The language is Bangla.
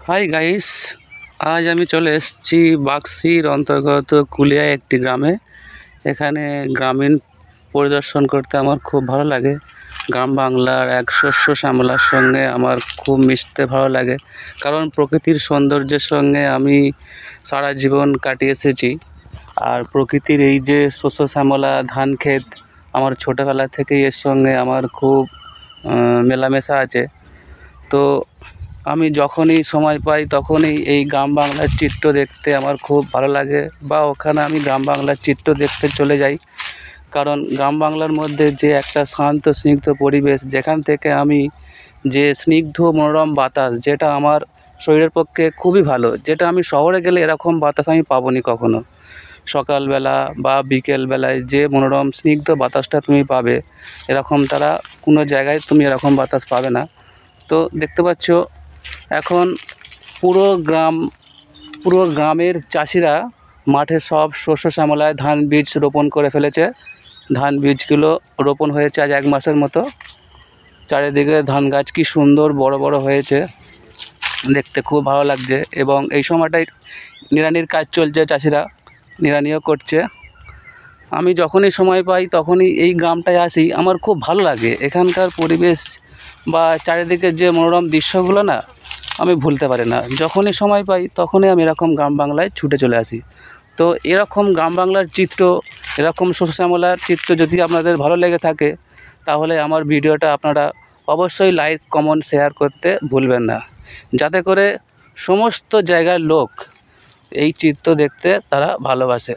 হাই গাইস, আজ আমি চলে এসেছি বাক্সির অন্তর্গত কুলিয়া একটি গ্রামে। এখানে গ্রামীণ পরিদর্শন করতে আমার খুব ভালো লাগে। গ্রাম বাংলার এক শস্য শ্যামলার সঙ্গে আমার খুব মিশতে ভালো লাগে, কারণ প্রকৃতির সৌন্দর্যের সঙ্গে আমি সারা জীবন কাটিয়ে এসেছি। আর প্রকৃতির এই যে শস্য শ্যামলা ধান ক্ষেত, আমার ছোটোবেলা থেকেই এর সঙ্গে আমার খুব মেলামেশা আছে। তো আমি যখনই সময় পাই তখনই এই গ্রাম বাংলার চিত্র দেখতে আমার খুব ভালো লাগে, বা ওখানে আমি গ্রাম বাংলার চিত্র দেখতে চলে যাই। কারণ গ্রাম বাংলার মধ্যে যে একটা শান্ত স্নিগ্ধ পরিবেশ, যেখান থেকে আমি যে স্নিগ্ধ মনোরম বাতাস, যেটা আমার শরীরের পক্ষে খুবই ভালো, যেটা আমি শহরে গেলে এরকম বাতাস আমি পাবো না কখনো। সকালবেলা বা বিকেলবেলায় যে মনোরম স্নিগ্ধ বাতাসটা তুমি পাবে, এরকম তারা কোনো জায়গায় তুমি এরকম বাতাস পাবে না। তো দেখতে পাচ্ছ, এখন পুরো গ্রামের চাষিরা মাঠে সব শস্য শ্যামলায় ধান বীজ রোপণ করে ফেলেছে। ধান বীজগুলো রোপণ হয়েছে আজ 1 মাসের মতো। চারিদিকে ধান গাছ কি সুন্দর বড় বড় হয়েছে, দেখতে খুব ভালো লাগছে। এবং এই সময়টায় নিড়ানির কাজ চলছে, চাষিরা নিড়ানিও করছে। আমি যখনই সময় পাই তখনই এই গ্রামটায় আসি, আমার খুব ভালো লাগে। এখানকার পরিবেশ বা চারিদিকের যে মনোরম দৃশ্যগুলো না, আমি ভুলতে পারি না। যখনই সময় পাই তখনই আমি এরকম গ্রাম বাংলায় ছুটে চলে আসি। তো এরকম গ্রাম বাংলার চিত্র, এরকম শস্য শ্যামলার চিত্র যদি আপনাদের ভালো লেগে থাকে, তাহলে আমার ভিডিওটা আপনারা অবশ্যই লাইক কমেন্ট শেয়ার করতে ভুলবেন না, যাতে করে সমস্ত জায়গার লোক এই চিত্র দেখতে তারা ভালোবাসে।